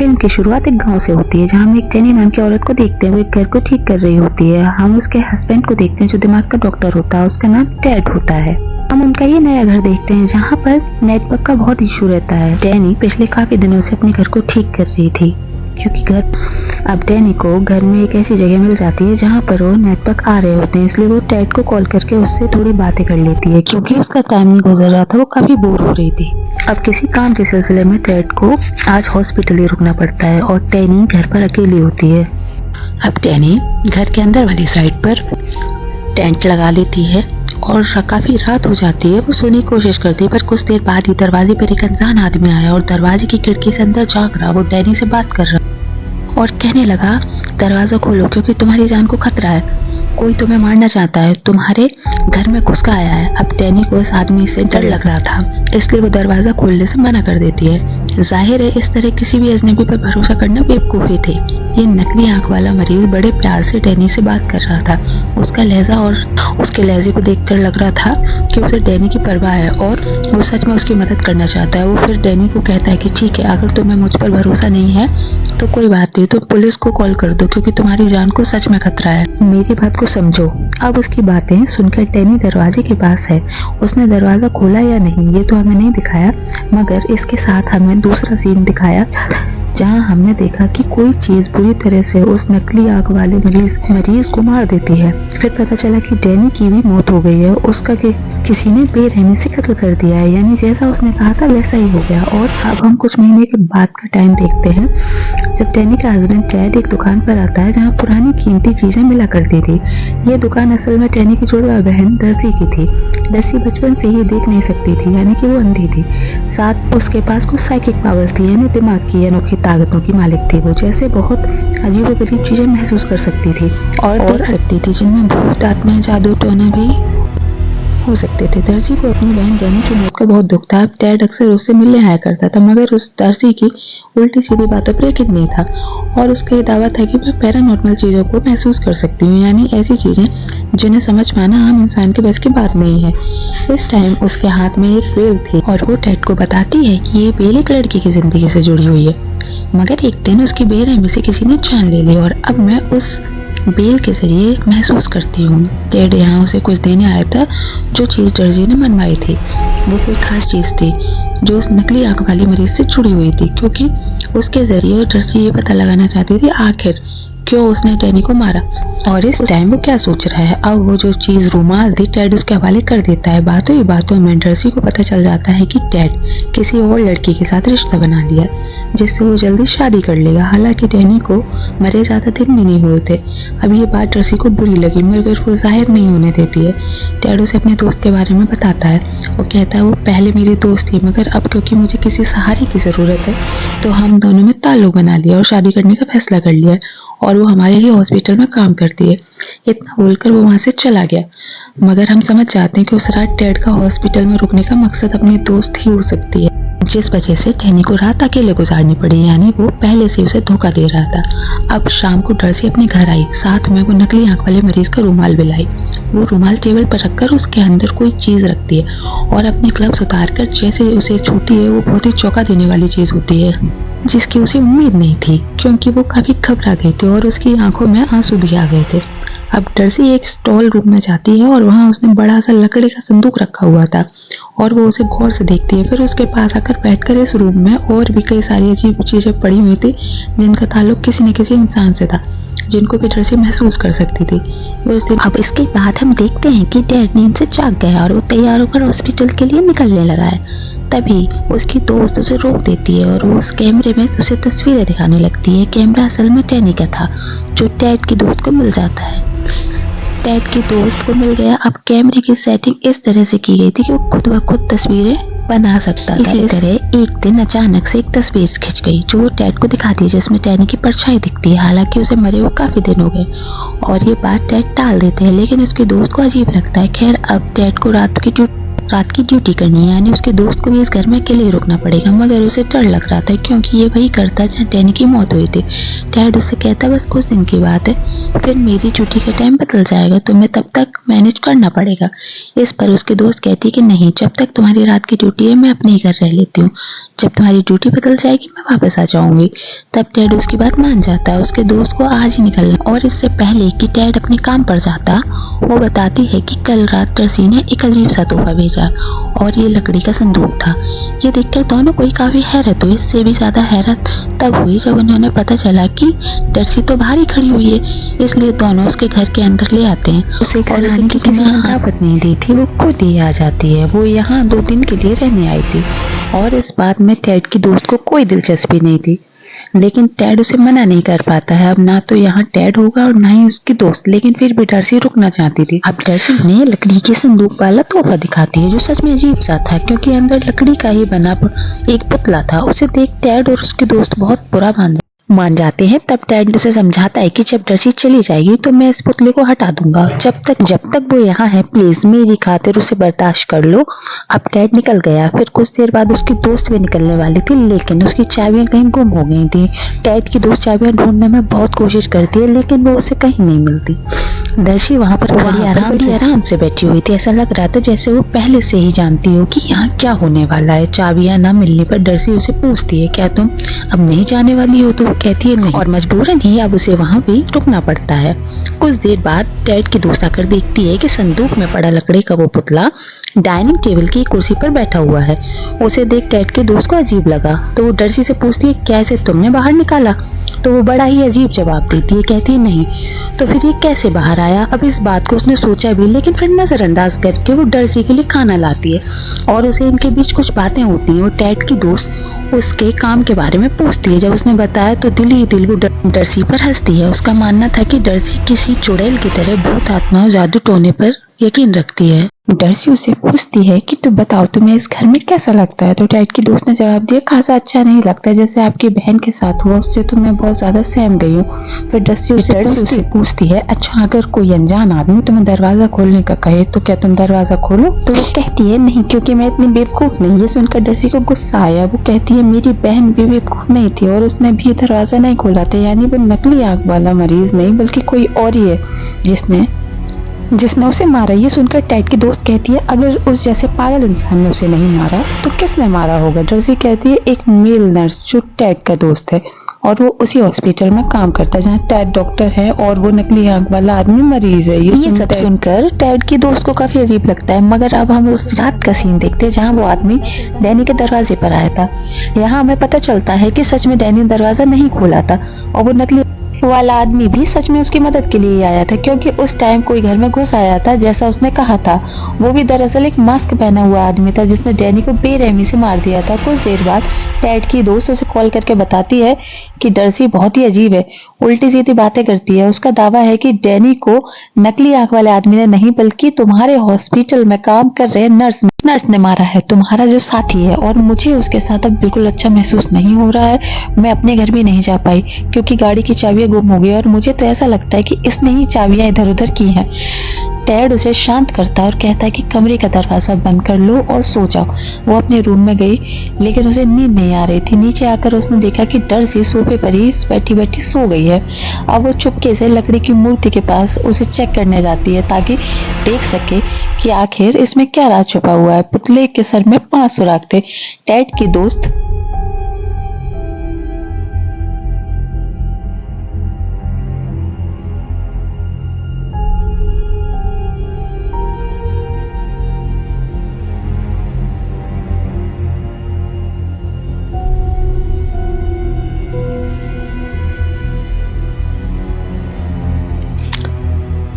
Film की शुरुआत एक गांव से होती है जहां हम एक जेनी नाम की औरत को देखते हैं। वो एक घर को ठीक कर रही होती है। हम उसके हस्बैंड को देखते हैं जो दिमाग का डॉक्टर होता है, उसका नाम टेड होता है। हम उनका ये नया घर देखते हैं जहाँ पर नेटवर्क का बहुत इशू रहता है। डैनी पिछले काफी दिनों से अपने घर को ठीक कर रही थी क्योंकि अब डैनी को घर में एक ऐसी जगह मिल जाती है जहाँ पर वो नेटवर्क आ रहे होते हैं, इसलिए वो टेड को कॉल करके उससे थोड़ी बातें कर लेती है। क्योंकि उसका टाइम नहीं गुजर रहा था, वो काफी बोर हो रही थी। अब किसी काम के सिलसिले में टेड को आज हॉस्पिटल ही रुकना पड़ता है और डैनी घर पर अकेली होती है। अब डैनी घर के अंदर वाली साइड पर टेंट लगा लेती है और काफी रात हो जाती है। वो सोने की कोशिश करती है पर कुछ देर बाद ही दरवाजे पर एक अनजान आदमी आया और दरवाजे की खिड़की से अंदर झांक रहा। वो डैनी से बात कर रहा और कहने लगा, दरवाजा खोलो क्योंकि तुम्हारी जान को खतरा है। कोई तुम्हें मारना चाहता है, तुम्हारे घर में घुस आया है। अब डैनी को इस आदमी से डर लग रहा था, इसलिए वो दरवाजा खोलने से मना कर देती है। जाहिर है इस तरह किसी भी अजनबी पर भरोसा करना बेवकूफी थी। ये नकली आंख वाला मरीज बड़े प्यार से डैनी से बात कर रहा था। उसका लहजा और उसके लहजे को देखकर लग रहा था कि उसे डैनी की परवाह है और वो सच में उसकी मदद करना चाहता है। वो फिर डैनी को कहता है कि ठीक है, अगर तुम्हें मुझ पर भरोसा नहीं है तो कोई बात नहीं, तुम पुलिस को कॉल कर दो क्योंकि तुम्हारी जान को सच में खतरा है। मेरी बात को समझो। अब उसकी बातें सुनकर डैनी दरवाजे के पास है। उसने दरवाजा खोला या नहीं ये तो हमें नहीं दिखाया, मगर इसके साथ हमें दूसरा सीन दिखाया जहां हमने देखा कि कोई चीज बुरी तरह से उस नकली आंख वाले मरीज को मार देती है। फिर पता चला कि डैनी की भी मौत हो गई है, उसका किसी ने बेरहमी से कत्ल कर दिया है। यानी जैसा उसने कहा था वैसा ही हो गया। और अब हम कुछ महीने के बाद का टाइम देखते हैं जब डैनी का हस्बैंड टेड एक दुकान पर आता है जहाँ पुरानी कीमती चीजें मिला करती थी। ये दुकान असल में डैनी की जुड़वा बहन दर्सी की थी। दर्सी बचपन से ही देख नहीं सकती थी, यानी कि वो अंधी थी। साथ उसके पास कुछ साइकिक पावर्स थी, यानी दिमाग की अनोखी ताकतों की मालिक थी। वो जैसे बहुत अजीबोगरीब चीजें महसूस कर सकती थी और देख सकती थी, जिनमें भूत आत्माएं जादू टोना भी हो सकते थे। दर्जी को अपनी बहन डैनी की मौत का बहुत दुख था। टेड अक्सर उससे मिलने आया करता था, मगर उस दर्जी की उल्टी सीधी बातों पर यकीन नहीं था और उसका ये दावा था कि वह पैरानॉर्मल चीजों को महसूस कर सकती हूँ, यानी ऐसी चीजें जिन्हें समझ पाना आम इंसान के बस की बात नहीं है। इस टाइम उसके हाथ में एक बेल थी और वो टेड को बताती है कि ये बेल एक लड़की की जिंदगी से जुड़ी हुई है, मगर एक दिन उसकी बेरहमी से किसी ने जान ले ली और अब मैं उस बेल के जरिए महसूस करती हूँ। टेड यहाँ उसे कुछ देने आया था। जो चीज दर्जी ने मनवाई थी वो कोई खास चीज थी जो उस नकली आंख वाली मरीज से जुड़ी हुई थी, क्योंकि उसके जरिए दर्जी ये पता लगाना चाहती थी आखिर क्यों उसने डैनी को मारा और इस टाइम वो क्या सोच रहा है। अब वो जो चीज रुमाल थी टेड उसके हवाले कर देता है। बातों ही बातों में दर्जी को पता चल जाता है कि टेड किसी और लड़की के साथ रिश्ता बना लिया जिससे वो जल्दी शादी कर लेगा। हालांकि डैनी को मरे ज्यादा दिन भी नहीं हुए थे। अब ये बात दर्जी को बुरी लगी, मगर वो जाहिर नहीं होने देती है। टेड उसे अपने दोस्त के बारे में बताता है। वो कहता है वो पहले मेरी दोस्त थी, मगर अब क्योंकि मुझे किसी सहारे की जरूरत है तो हम दोनों में ताल्लुक बना लिया और शादी करने का फैसला कर लिया और वो हमारे ही हॉस्पिटल में काम करती है। इतना बोलकर वो वहां से चला गया, मगर हम समझ जाते हैं कि उस रात टेड का हॉस्पिटल में रुकने का मकसद अपनी दोस्त ही हो सकती है, जिस वजह से डैनी को रात अकेले गुजारनी पड़ी, यानी वो पहले से उसे धोखा दे रहा था। अब शाम को दर्जी अपने घर आई, साथ में वो नकली आंख वाले मरीज का रुमाल भी लाई। वो रुमाल टेबल पर रखकर उसके अंदर कोई चीज रखती है और अपने ग्लव्स उतारकर जैसे उसे छूती है वो बहुत ही चौंका देने वाली चीज होती है जिसकी उसे उम्मीद नहीं थी, क्योंकि वो काफी घबरा गई थी और उसकी आंखों में आंसू भी आ गए थे। अब दर्जी एक स्टॉल रूम में जाती है और वहाँ उसने बड़ा सा लकड़ी का संदूक रखा हुआ था और वो उसे गौर से देखती है। फिर उसके पास आकर बैठकर इस रूम में और भी कई सारी अजीब चीजें पड़ी हुई थी जिनका ताल्लुक किसी न किसी इंसान से था, जिनको भी दर्जी महसूस कर सकती थी। अब इसके बाद हम देखते हैं कि टेड नींद से जाग गया और वो तैयार होकर हॉस्पिटल के लिए निकलने लगा है। तभी उसकी दोस्त उसे रोक देती है और वो उस कैमरे में उसे तस्वीरें दिखाने लगती है। कैमरा असल में डैनी का था जो टेड की दोस्त को मिल जाता है। टेड की दोस्त को मिल गया। अब कैमरे की सेटिंग इस तरह से की गई थी कि वो खुद ब खुद तस्वीरें बना सकता था। इसी तरह एक दिन अचानक से एक तस्वीर खिंच गई जो वो टेड को दिखाती है, जिसमें डैनी की परछाई दिखती है। हालांकि उसे मरे हुए काफी दिन हो गए और ये बात टेड टाल देते हैं, लेकिन उसके दोस्त को अजीब लगता है। खैर अब टेड को रात की रात की ड्यूटी करनी है, यानी उसके दोस्त को भी इस घर में अकेले रुकना पड़ेगा। मगर उसे डर लग रहा था क्योंकि ये वही करता जहाँ डैनी की मौत हुई थी। डैड उससे कहता बस कुछ दिन की बात है, फिर मेरी ड्यूटी का टाइम बदल जाएगा, तुम्हें तब तक मैनेज करना पड़ेगा। इस पर उसके दोस्त कहती है कि नहीं, जब तक तुम्हारी रात की ड्यूटी है मैं अपने ही घर रह लेती हूँ, जब तुम्हारी ड्यूटी बदल जाएगी मैं वापस आ जाऊंगी। तब डैड उसकी बात मान जाता है। उसके दोस्त को आज ही निकलना, और इससे पहले कि डैड अपने काम पर जाता, वो बताती है कि कल रात टर्सी ने एक अजीब सा तोहफा भेजा और ये लकड़ी का संदूक था। ये देखकर दोनों को काफी हैरत हुई। इससे भी ज्यादा हैरत तब हुई जब उन्होंने पता चला कि टर्सी तो बाहर ही खड़ी हुई है, इसलिए दोनों उसके घर के अंदर ले आते हैं। उसे घर आने की किसी ने दावत नहीं दी थी, वो खुद ही आ जाती है। वो यहाँ 2 दिन के लिए रहने आई थी और इस बात में टेड की दोस्त को कोई दिलचस्पी नहीं थी, लेकिन टेड उसे मना नहीं कर पाता है। अब ना तो यहाँ टेड होगा और ना ही उसकी दोस्त, लेकिन फिर भी डर्सी रुकना चाहती थी। अब डर्सी ने लकड़ी के संदूक वाला तोहफा दिखाती है जो सच में अजीब सा था, क्योंकि अंदर लकड़ी का ही बना एक पुतला था। उसे देख टेड और उसके दोस्त बहुत बुरा मान जाते हैं। तब टेड उसे समझाता है कि जब डर्सी चली जाएगी तो मैं इस पुतले को हटा दूंगा, जब तक वो यहाँ है प्लीज मेरी खातिर उसे बर्दाश्त कर लो। अब टेड निकल गया। फिर कुछ देर बाद उसकी दोस्त भी निकलने वाली थी, लेकिन उसकी चाबियां कहीं गुम हो गई थी। टेड की दोस्त चाबियां ढूंढने में बहुत कोशिश करती है, लेकिन वो उसे कहीं नहीं मिलती। दर्शी वहाँ पर बड़ी आराम से बैठी हुई थी। ऐसा लग रहा था जैसे वो पहले से ही जानती हो कि यहाँ क्या होने वाला है। चाबियां न मिलने पर डर्सी उसे पूछती है क्या तुम अब नहीं जाने वाली हो, तो वो कहती है नहीं, और मजबूरन ही अब उसे वहाँ भी रुकना पड़ता है। कुछ देर बाद टेड की दोस्त आकर देखती है कि संदूक में पड़ा लकड़ी का वो पुतला डाइनिंग टेबल की कुर्सी पर बैठा हुआ है। उसे देख टेड के दोस्त को अजीब लगा, तो वो डर्सी से पूछती है क्या इसे तुमने बाहर निकाला? तो वो बड़ा ही अजीब जवाब देती है, कहती है नहीं। तो फिर ये कैसे बाहर आया? अब इस बात को उसने सोचा भी, लेकिन फिर नजरअंदाज करके वो डर्सी के लिए खाना लाती है और उसे इनके बीच कुछ बातें होती हैं। वो टेड की दोस्त उसके काम के बारे में पूछती है। जब उसने बताया तो दिल ही दिल वो डर्सी पर हंसती है। उसका मानना था कि डर्सी किसी चुड़ैल की तरह भूत आत्मा और जादू टोने पर यकीन रखती है। डर्सी उसे पूछती है कि तुम बताओ तुम्हें इस घर में कैसा लगता है? तो टेड की दोस्त ने जवाब दिया खासा अच्छा नहीं लगता, जैसे आपकी बहन के साथ हुआ उससे तो मैं बहुत ज्यादा सहम गई हूँ। फिर डर्सी उसे पूछती है अच्छा अगर कोई अनजान आदमी तुम्हें दरवाजा खोलने का कहे तो क्या तुम दरवाजा खोलो? तो वो कहती है नहीं, क्योंकि मैं इतनी बेवकूफ नहीं। ये सुनकर डर्सी को गुस्सा आया। वो कहती है मेरी बहन भी बेवकूफ नहीं थी और उसने भी दरवाजा नहीं खोला था, यानी वो नकली आंख वाला मरीज नहीं बल्कि कोई और ही है जिसने उसे मारा। ये सुनकर टेड की दोस्त कहती है अगर उस जैसे पागल इंसान ने उसे नहीं मारा तो किसने मारा होगा? डर्सी कहती है एक मेल नर्स जो टेड का दोस्त है और वो उसी हॉस्पिटल में काम करता है जहाँ टेड डॉक्टर है और वो नकली आंख वाला आदमी मरीज है। ये सब सुनकर टेड की दोस्त को काफी अजीब लगता है। मगर अब हम उस रात का सीन देखते हैं जहाँ वो आदमी डैनी के दरवाजे पर आया था। यहाँ हमें पता चलता है कि सच में डैनी दरवाजा नहीं खोला था और वो नकली वाला आदमी भी सच में उसकी मदद के लिए आया था, क्योंकि उस टाइम कोई घर में घुस आया था जैसा उसने कहा था। वो भी दरअसल एक मास्क पहना हुआ आदमी था जिसने डैनी को बेरहमी से मार दिया था। कुछ देर बाद टेड की दोस्त उसे कॉल करके बताती है कि डर्सी बहुत ही अजीब है, उल्टी सीधी बातें करती है। उसका दावा है कि डैनी को नकली आंख वाले आदमी ने नहीं बल्कि तुम्हारे हॉस्पिटल में काम कर रहे नर्स ने मारा है, तुम्हारा जो साथी है। और मुझे उसके साथ अब बिल्कुल अच्छा महसूस नहीं हो रहा है। मैं अपने घर भी नहीं जा पाई क्योंकि गाड़ी की चाबियां गुम हो गई और मुझे तो ऐसा लगता है कि इसने ही चाबियां इधर उधर की हैं। टेड उसे शांत करता है और कहता है कि कमरे का दरवाजा बंद कर लो और सो जाओ। वो अपने रूम में गई, लेकिन उसे नींद नहीं आ रही थी। नीचे आकर उसने देखा कि डर्सी सोफे पर ही बैठी बैठी सो गई है। अब वो चुपके से लकड़ी की मूर्ति के पास उसे चेक करने जाती है ताकि देख सके कि आखिर इसमें क्या राज छुपा हुआ है। पुतले के सर में 5 सुराख थे। टेड की दोस्त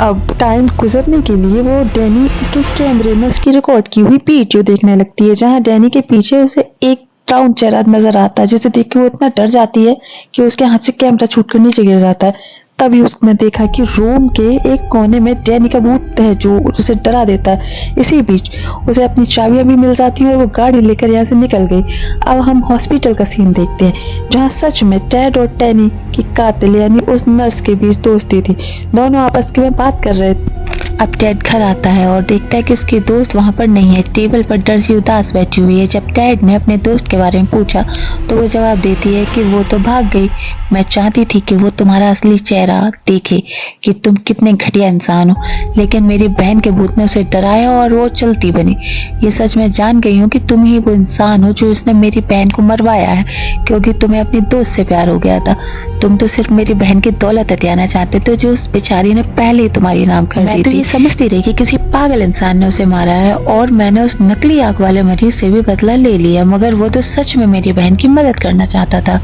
अब टाइम गुजरने के लिए वो डैनी के कैमरे में उसकी रिकॉर्ड की हुई वीडियो देखने लगती है जहां डैनी के पीछे उसे एक ब्राउन चेहरा नजर आता है, जिसे देख के वो इतना डर जाती है कि उसके हाथ से कैमरा छूटकर नीचे गिर जाता है। तभी उसने देखा कि रूम के एक कोने में डैनी का भूत है जो उसे डरा देता है। इसी बीच उसे अपनी चाबियां भी मिल जाती हैं और वो गाड़ी लेकर यहाँ से निकल गई। अब हम हॉस्पिटल का सीन देखते हैं जहाँ सच में टेड और टैनी की कातिल यानी उस नर्स के बीच दोस्ती थी। दोनों आपस में बात कर रहे थे। अब टेड घर आता है और देखता है कि उसकी दोस्त वहाँ पर नहीं है। टेबल पर डर्सी उदास बैठी हुई है। जब टेड ने अपने दोस्त के बारे में पूछा तो वो जवाब देती है कि वो तो भाग गई। मैं चाहती थी कि वो तुम्हारा असली चेहरा देखे कि तुम कितने घटिया इंसान हो, लेकिन मेरी बहन के भूत ने उसे डराया और वो चलती बनी। ये सच मैं जान गई हूँ कि तुम ही वो इंसान हो जो उसने मेरी बहन को मरवाया है, क्योंकि तुम्हें अपनी दोस्त से प्यार हो गया था। तुम तो सिर्फ मेरी बहन की दौलत हथियाना चाहते थे जो उस बेचारी ने पहले ही तुम्हारी नाम कर दी थी। समझती रही कि किसी पागल इंसान ने उसे मारा है और मैंने उस नकली आंख वाले मरीज से भी बदला ले लिया, मगर वो तो सच में मेरी बहन की मदद करना चाहता था।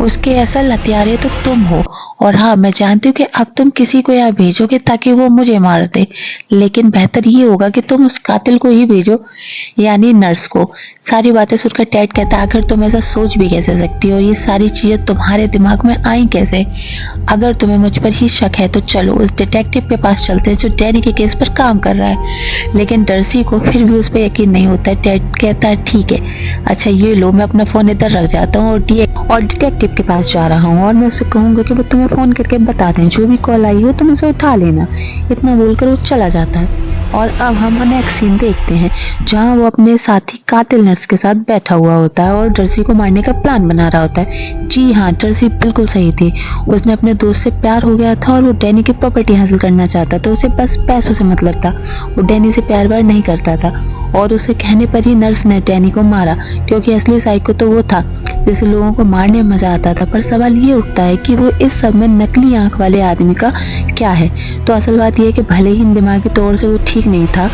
उसके असल हथियारे तो तुम हो। और हाँ, मैं जानती हूँ कि अब तुम किसी को यहाँ भेजोगे ताकि वो मुझे मार दे, लेकिन बेहतर ये होगा कि तुम उस कातिल को ही भेजो, यानी नर्स को। सारी बातें सुनकर टेड कहता है, आखिर तुम ऐसा सोच भी कैसे सकती हो और ये सारी चीजें तुम्हारे दिमाग में आई कैसे? अगर तुम्हें मुझ पर ही शक है तो चलो उस डिटेक्टिव के पास चलते हैं जो डैनी के केस पर काम कर रहा है। लेकिन डर्सी को फिर भी उस पर यकीन नहीं होता है। टेड कहता है, ठीक है, अच्छा ये लो, मैं अपना फोन इधर रख जाता हूँ और डिटेक्टिव के पास जा रहा हूँ और मैं उससे कहूंगा कि वो तुम्हें फोन करके बता दें, जो भी कॉल आई हो तुम उसे उठा लेना। इतना बोलकर वो चला जाता है। और अब हम नेक्स्ट सीन देखते हैं जहाँ वो अपने साथी कातिल नर्स के साथ बैठा हुआ होता है और डर्सी को मारने का प्लान बना रहा होता है। जी हाँ, डर्सी बिल्कुल सही थी। उसने अपने दोस्त से प्यार हो गया था और वो डैनी की प्रॉपर्टी हासिल करना चाहता था। उसे बस पैसों से मतलब था। वो डैनी से प्यार व्यार नहीं करता था और उसे कहने पर ही नर्स ने डैनी को मारा, क्योंकि असली साइको तो वो था जिसे लोगों को मारने में मजा आता था। पर सवाल ये उठता है कि वो इस सब में नकली आंख वाले आदमी का क्या है? तो असल बात यह है कि भले ही दिमागी तौर से वो ठीक नहीं था,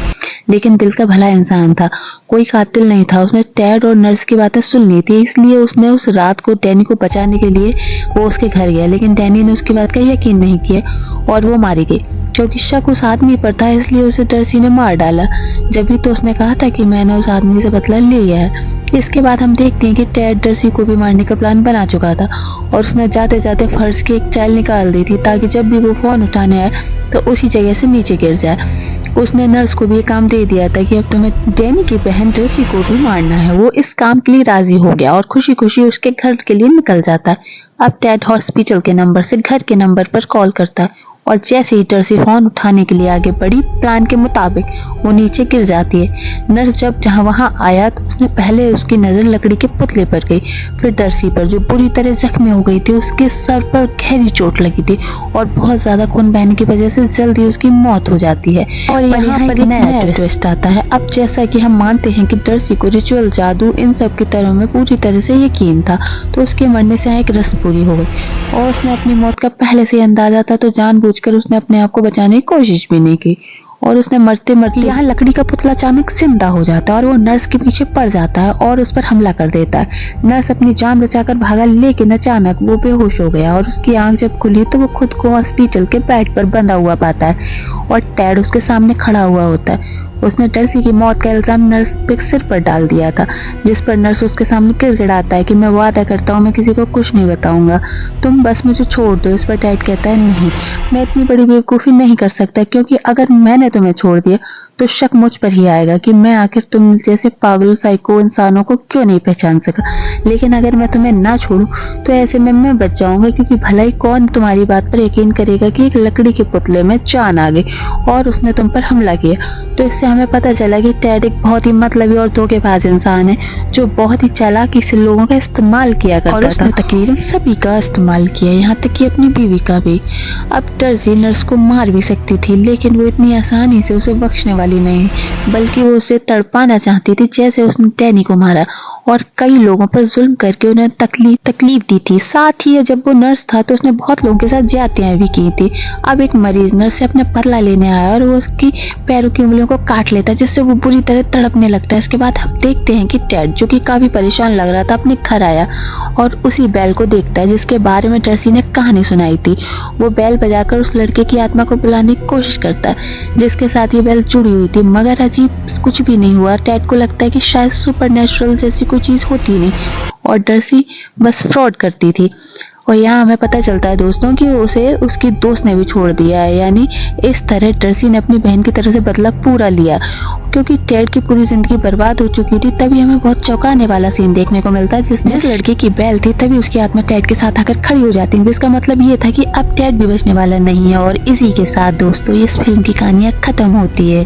लेकिन दिल का भला इंसान था। कोई कातिल नहीं था। उसने टेड और नर्स की बातें सुन ली थी, इसलिए उसने उस रात को डैनी को बचाने के लिए वो उसके घर गया, लेकिन डैनी ने उसकी बात का यकीन नहीं किया और वो मारी गई। क्योंकि शक उस आदमी पर था, इसलिए उसे डर्सी ने मार डाला। जब भी तो उसने कहा था कि मैंने उस आदमी से बदला लिया है। इसके बाद हम देखते हैं कि टेड डर्सी को भी मारने का प्लान बना चुका था और उसने जाते जाते फर्श की एक चाल निकाल दी थी ताकि जब भी वो फोन उठाने आए तो उसी जगह से नीचे गिर जाए। उसने नर्स को भी ये काम दे दिया था कि अब तुम्हें डैनी की बहन डर्सी को भी मारना है। वो इस काम के लिए राजी हो गया और खुशी खुशी उसके घर के लिए निकल जाता है। अब टेड हॉस्पिटल के नंबर से घर के नंबर पर कॉल करता है और जैसे ही डर्सी फोन उठाने के लिए आगे बढ़ी, प्लान के मुताबिक वो नीचे गिर जाती है। नर्स जब वहां आया तो उसने पहले उसकी नजर लकड़ी के पुतले पर गई, फिर डर्सी पर जो बुरी तरह जख्मी हो गई थी। उसके सर पर गहरी चोट लगी थी और बहुत ज्यादा खून बहने की वजह से जल्दी उसकी मौत हो जाती है। और यहाँ पर एक नया ट्विस्ट आता है। अब जैसा कि हम मानते हैं कि डर्सी को रिचुअल, जादू, इन सब की तरह में पूरी तरह से यकीन था, तो उसके मरने से एक रस्म पूरी हो गई और उसने अपनी मौत का पहले से अंदाजा था, तो जानबूझकर उसने अपने आप को बचाने की कोशिश भी नहीं की और उसने मरते मरते यहाँ लकड़ी का पुतला अचानक जिंदा हो जाता है और वो नर्स के पीछे पड़ जाता है और उस पर हमला कर देता है। नर्स अपनी जान बचाकर भागा, लेकिन अचानक वो बेहोश हो गया और उसकी आंख जब खुली तो वो खुद को हॉस्पिटल के बेड पर बंधा हुआ पाता है और टेड उसके सामने खड़ा हुआ होता है। उसने डर्सी की मौत का इल्जाम नर्स पे सिर पर डाल दिया था, जिस पर नर्स उसके सामने गिड़गिड़ाता है कि मैं वादा करता हूँ मैं किसी को कुछ नहीं बताऊंगा, तुम बस मुझे छोड़ दो। इस पर टेड कहता है, नहीं, मैं इतनी बड़ी बेवकूफ़ी नहीं कर सकता, क्योंकि अगर मैंने तुम्हें छोड़ दिया तो शक मुझ पर ही आएगा कि मैं आखिर तुम जैसे पागल साइको इंसानों को क्यों नहीं पहचान सका। लेकिन अगर मैं तुम्हें ना छोड़ूं तो ऐसे में मैं बच जाऊंगा, क्योंकि भला ही कौन तुम्हारी बात पर यकीन करेगा कि एक लकड़ी के पुतले में जान आ गई और उसने तुम पर हमला किया। तो इससे हमें पता चला कि टेड एक बहुत ही मतलबी और धोखेबाज इंसान है जो बहुत ही चालाकी से लोगों का इस्तेमाल किया करता था और उसने तकरीबन सभी का इस्तेमाल किया, यहाँ तक कि अपनी बीवी का भी। अब डर्सी नर्स को मार भी सकती थी, लेकिन वो इतनी आसानी से उसे बख्शने वाली नहीं, बल्कि वो उसे तड़पाना चाहती थी जैसे उसने डैनी को मारा और कई लोगों पर जुल्म करके उन्हें तकलीफ दी थी। साथ ही जब वो नर्स था तो उसने बहुत लोगों के साथ ज्यादतियां भी की थी। अब एक मरीज नर्स से अपने बदला लेने आया और वो उसकी पैरों की उंगलियों को काट लेता है, जिससे वो बुरी तरह तड़पने लगता है। इसके बाद हम देखते हैं कि टेड, जो कि काफी परेशान लग रहा था, अपने घर आया और उसी बैल को देखता है जिसके बारे में डर्सी ने कहानी सुनाई थी। वो बैल बजाकर उस लड़के की आत्मा को बुलाने की कोशिश करता है जिसके साथ ये बैल जुड़ी हुई थी, मगर अजीब कुछ भी नहीं हुआ। टेड को लगता है कि शायद सुपरनैचुरल जैसी कोई चीज होती नहीं और डर्सी बस फ्रॉड करती थी। और यहाँ हमें पता चलता है दोस्तों कि उसे उसकी दोस्त ने भी छोड़ दिया है। यानी इस तरह ट्रेसी ने अपनी बहन की तरह से बदला पूरा लिया, क्योंकि टेड की पूरी जिंदगी बर्बाद हो चुकी थी। तभी हमें बहुत चौंकाने वाला सीन देखने को मिलता है जिस लड़के की बेल थी तभी उसकी आत्मा टेड के साथ आकर खड़ी हो जाती है, जिसका मतलब ये था कि अब टेड भी बचने वाला नहीं है। और इसी के साथ दोस्तों इस फिल्म की कहानियां खत्म होती है।